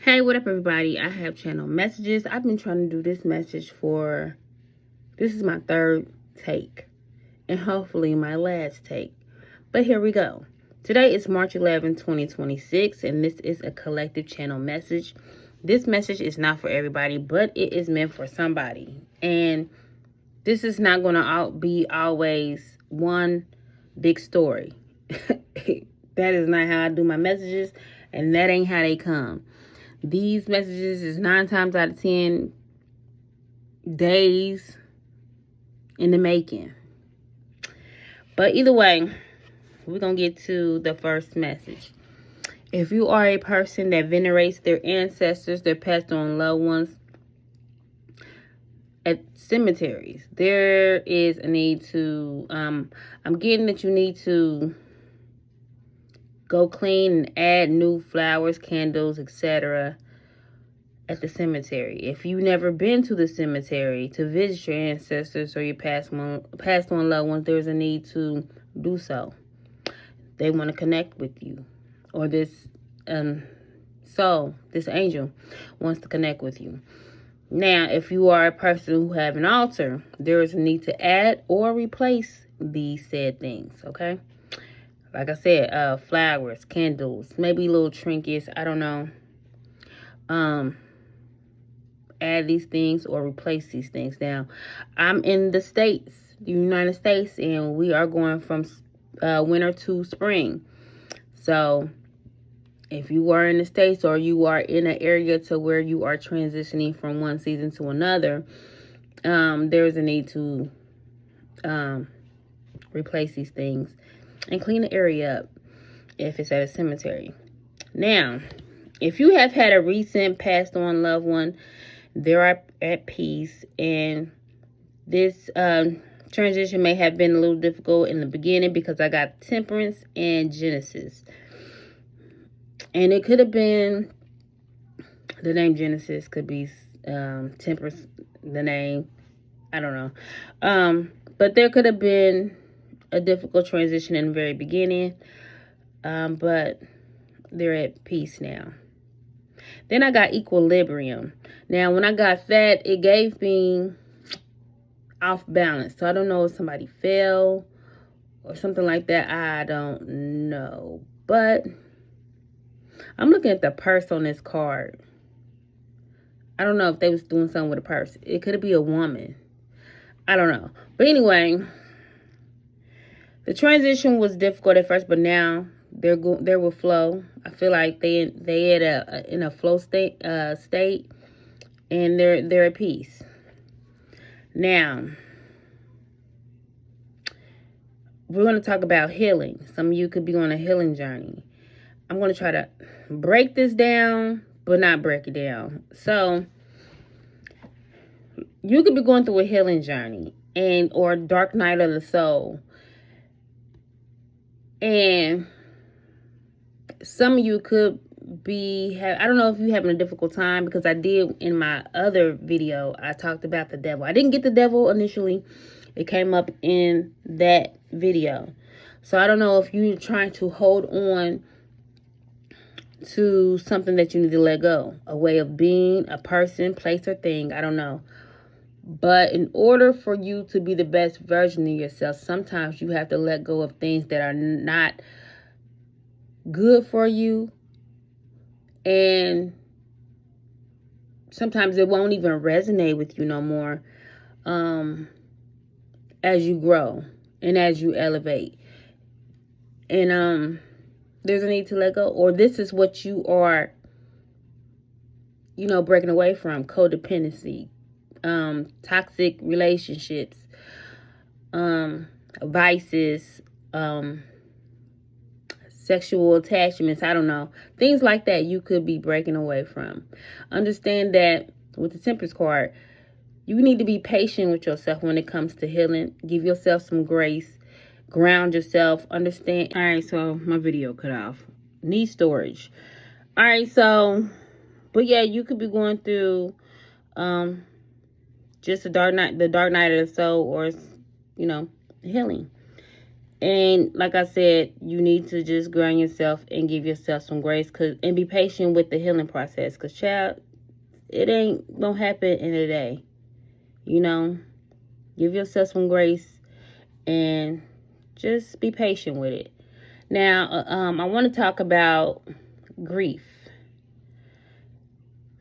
Hey, what up, everybody? I have channel messages. I've been trying to do this message this is my third take, and hopefully my last take. But here we go. Today is March 11, 2026, and this is a collective channel message. This message is not for everybody, but it is meant for somebody. And this is not going to be always one big story. That is not how I do my messages, and that ain't how they come. These messages is 9 times out of 10 days in the making. But either way, we're going to get to the first message. If you are a person that venerates their ancestors, their passed on loved ones at cemeteries, there is a need to, I'm getting that you need to go clean and add new flowers, candles, etc. at the cemetery. If you've never been to the cemetery to visit your ancestors or your passed on loved ones, there's a need to do so. They want to connect with you, or this angel wants to connect with you. Now, if you are a person who have an altar, there is a need to add or replace these said things. Okay. Like I said, flowers, candles, maybe little trinkets. I don't know. Add these things or replace these things. Now, I'm in the United States, and we are going from winter to spring. So, if you are in the States or you are in an area to where you are transitioning from one season to another, there's a need to replace these things and clean the area up if it's at a cemetery. Now, if you have had a recent passed on loved one, they're at peace, and this transition may have been a little difficult in the beginning because I got Temperance and Genesis. And it could have been, the name Genesis could be Temperance, the name, I don't know. But there could have been a difficult transition in the very beginning, but they're at peace now. Then I got Equilibrium. Now, when I got that, it gave me off balance. So I don't know if somebody fell or something like that. I don't know. But I'm looking at the purse on this card. I don't know if they was doing something with a purse. It could be a woman. I don't know. But anyway, the transition was difficult at first, but now they're with flow. I feel like they in a flow state, and they're at peace. Now, we're going to talk about healing. Some of you could be on a healing journey. I'm going to try to break this down, but not break it down. So, you could be going through a healing journey or a dark night of the soul. And some of you could I don't know if you're having a difficult time, because I did in my other video, I talked about the devil. I didn't get the devil initially. It came up in that video. So I don't know if you're trying to hold on to something that you need to let go. A way of being, a person, place, or thing. I don't know. But in order for you to be the best version of yourself, sometimes you have to let go of things that are not good for you. And sometimes it won't even resonate with you no more as you grow and as you elevate. And there's a need to let go. Or this is what you are, breaking away from. Codependency, toxic relationships, vices, sexual attachments, I don't know. Things like that you could be breaking away from. Understand that with the Temperance card, you need to be patient with yourself when it comes to healing. Give yourself some grace. Ground yourself. Understand. All right, so my video cut off. Need storage. All right, so, but yeah, you could be going through just the dark night of the soul, or, healing. And like I said, you need to just ground yourself and give yourself some grace, and be patient with the healing process. Because, child, it ain't gonna happen in a day. You know, give yourself some grace and just be patient with it. Now, I want to talk about grief,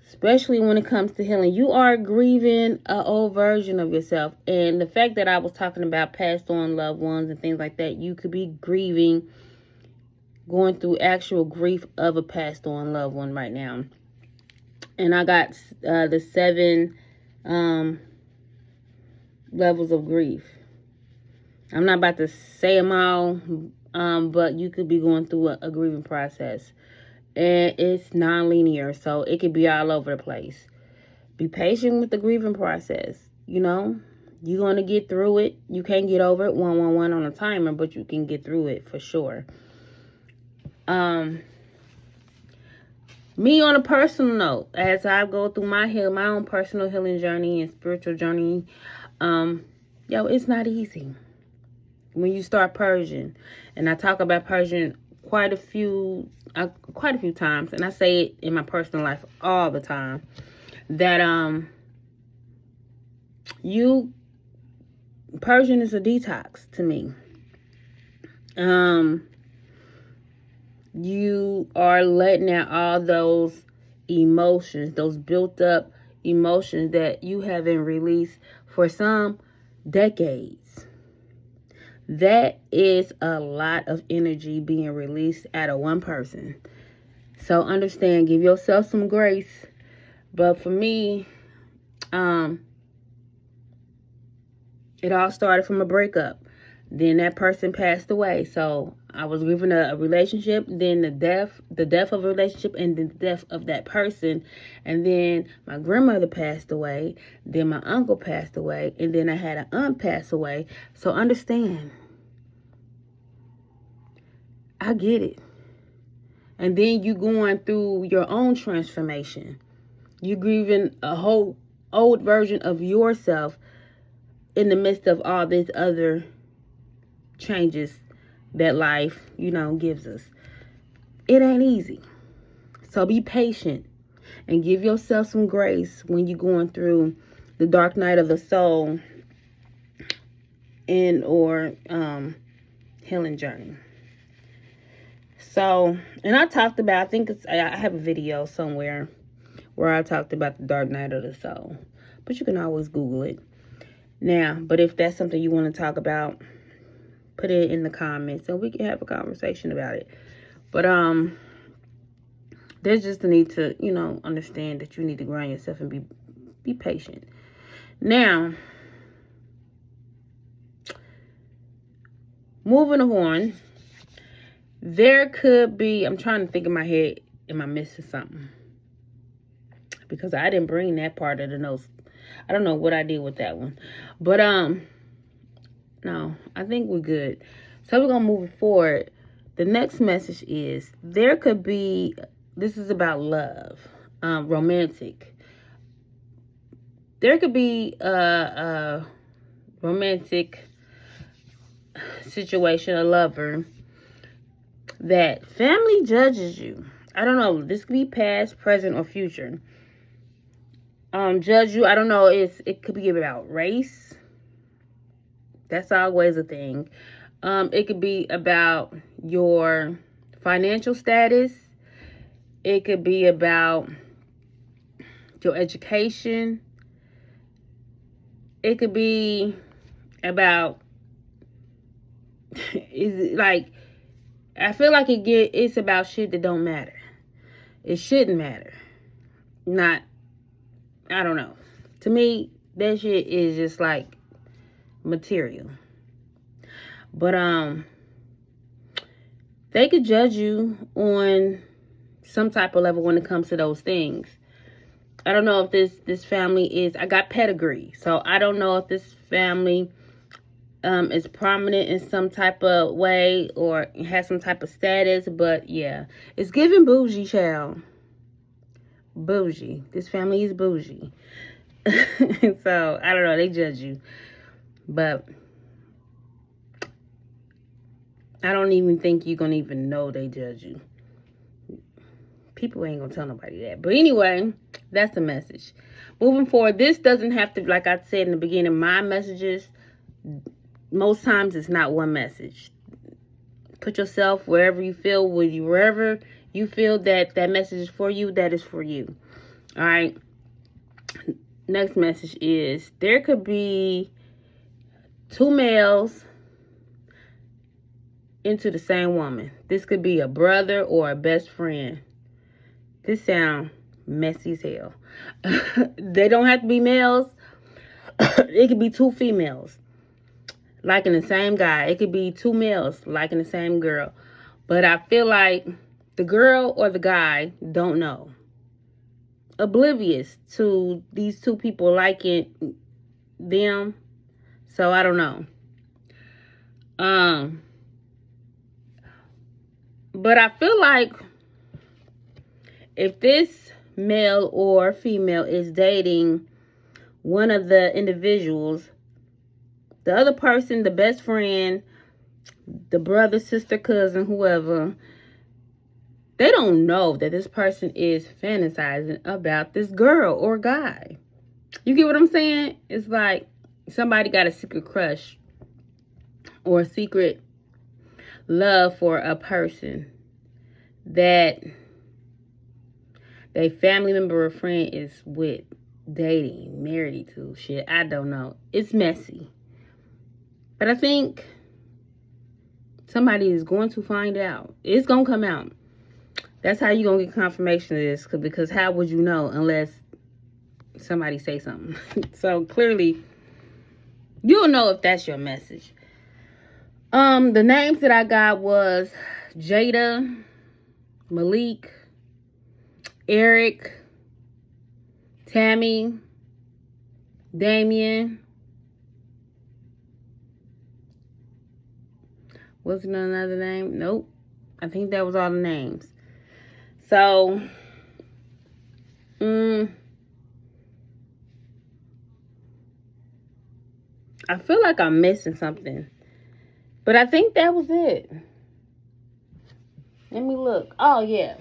especially when it comes to healing. You are grieving an old version of yourself. And the fact that I was talking about passed on loved ones and things like that, you could be grieving, going through actual grief of a passed on loved one right now. And I got the 7 levels of grief. I'm not about to say them all, but you could be going through a grieving process. And it's non-linear, so it could be all over the place. Be patient with the grieving process. You know, you're going to get through it. You can't get over it 111 on a timer, but you can get through it for sure. Me, on a personal note, as I go through my own personal healing journey and spiritual journey, it's not easy when you start purging. And I talk about purging quite a few times, and I say it in my personal life all the time, that purging is a detox to me. You are letting out all those emotions, those built up emotions that you haven't released for some decades. That is a lot of energy being released out of one person. So understand, give yourself some grace. But for me, it all started from a breakup. Then that person passed away. So I was grieving a relationship, then the death of a relationship, and the death of that person. And then my grandmother passed away. Then my uncle passed away. And then I had an aunt pass away. So understand, I get it. And then you going through your own transformation. You grieving a whole old version of yourself in the midst of all these other changes that life, gives us. It ain't easy. So be patient and give yourself some grace when you're going through the dark night of the soul or healing journey. So, and I talked about, I have a video somewhere where I talked about the dark night of the soul, but you can always Google it. Now, but if that's something you want to talk about, put it in the comments and we can have a conversation about it. But there's just a need to, understand that you need to ground yourself and be patient. Now, moving on, there could be, I'm trying to think in my head, am I missing something? Because I didn't bring that part of the notes. I don't know what I did with that one. But no, I think we're good. So we're going to move forward. The next message is, there could be, this is about love, romantic. There could be a romantic situation, a lover, that family judges you. I don't know. This could be past, present, or future. Judge you. I don't know. It could be about race. That's always a thing. It could be about your financial status. It could be about your education. It could be about, I feel like it's about shit that don't matter. It shouldn't matter. I don't know. To me, that shit is just like material. But they could judge you on some type of level when it comes to those things. I don't know if this family is, I got pedigree, so I don't know if this family is prominent in some type of way or has some type of status. But yeah, it's giving bougie, child. Bougie. This family is bougie. So I don't know, they judge you. But I don't even think you're going to even know they judge you. People ain't going to tell nobody that. But anyway, that's the message. Moving forward, this doesn't have to, like I said in the beginning, my messages, most times it's not one message. Put yourself wherever you feel, wherever you feel that message is for you, that is for you. All right. Next message is, there could be two males into the same woman. This could be a brother or a best friend. This sounds messy as hell. They don't have to be males. It could be two females liking the same guy. It could be two males liking the same girl. But I feel like the girl or the guy don't know. Oblivious to these two people liking them. So I don't know. But I feel like if this male or female is dating one of the individuals, the other person, the best friend, the brother, sister, cousin, whoever, they don't know that this person is fantasizing about this girl or guy. You get what I'm saying? It's like somebody got a secret crush or a secret love for a person that their family member or friend is with, dating, married to. Shit, I don't know. It's messy. But I think somebody is going to find out. It's going to come out. That's how you're going to get confirmation of this. Because how would you know unless somebody say something? So clearly, you'll know if that's your message. The names that I got was Jada, Malik, Eric, Tammy, Damien. Wasn't another name? Nope. I think that was all the names. So, I feel like I'm missing something. But I think that was it. Let me look. Oh, yeah.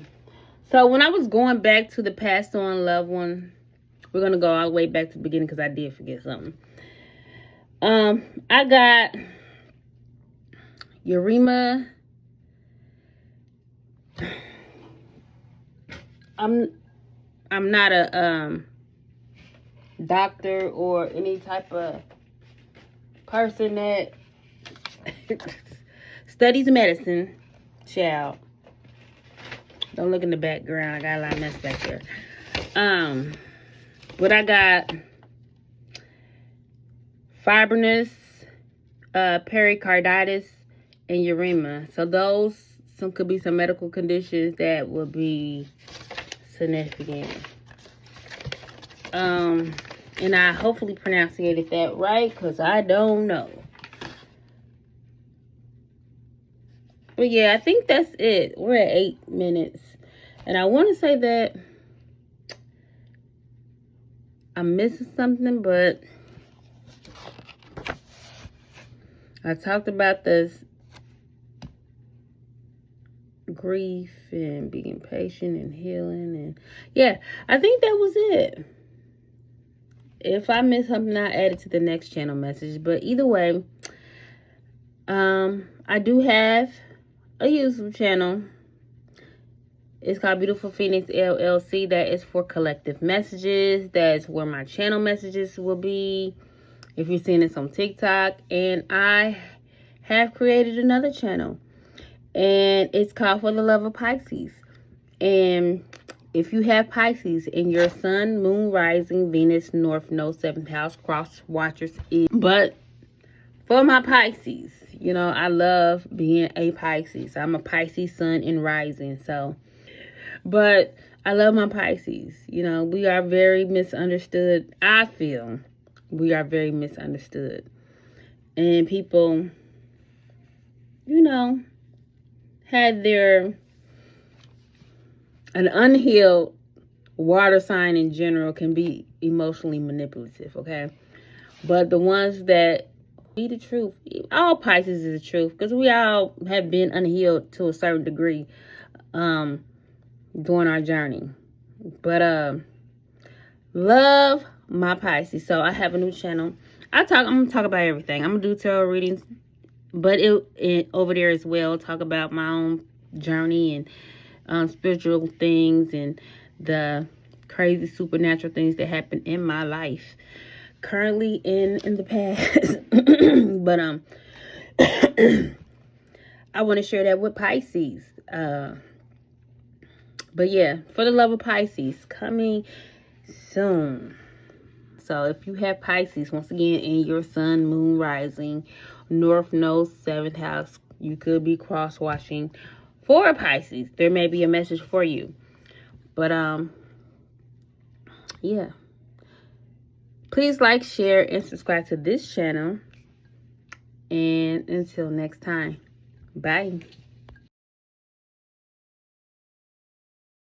So, when I was going back to the passed on loved one, we're going to go all the way back to the beginning because I did forget something. I got Urema. I'm not a doctor or any type of person that studies medicine. Child. Don't look in the background. I got a lot of mess back there. But I got fibrinous, pericarditis, and urema. So those could be some medical conditions that will be significant. And I hopefully pronunciated that right because I don't know. But yeah, I think that's it. We're at 8 minutes. And I want to say that I'm missing something, but I talked about this grief and being patient and healing. And yeah, I think that was it. If I missed something, I'll add it to the next channel message. But either way, I do have a YouTube channel. It's called Beautiful Phoenix LLC. That is for collective messages. That's where my channel messages will be. If you're seeing this on TikTok. And I have created another channel. And it's called For the Love of Pisces. And if you have Pisces in your sun, moon, rising, Venus, North Node, 7th house, cross watchers is. But for my Pisces, you know, I love being a Pisces. I'm a Pisces sun and rising. So, but I love my Pisces. You know, we are very misunderstood. I feel we are very misunderstood. And people, you know, had an unhealed water sign in general can be emotionally manipulative, okay? But the ones that Be the truth. All Pisces is the truth, because we all have been unhealed to a certain degree during our journey. But love my Pisces. So I have a new channel. I'm gonna talk about everything. I'm gonna do tarot readings, but it over there as well, talk about my own journey and spiritual things and the crazy supernatural things that happen in my life currently in the past. But I want to share that with Pisces. But yeah, for the love of Pisces, coming soon. So if you have Pisces, once again, in your sun, moon, rising, north node, 7th house, you could be cross-watching for Pisces. There may be a message for you. But yeah. Please like, share, and subscribe to this channel. And until next time, bye.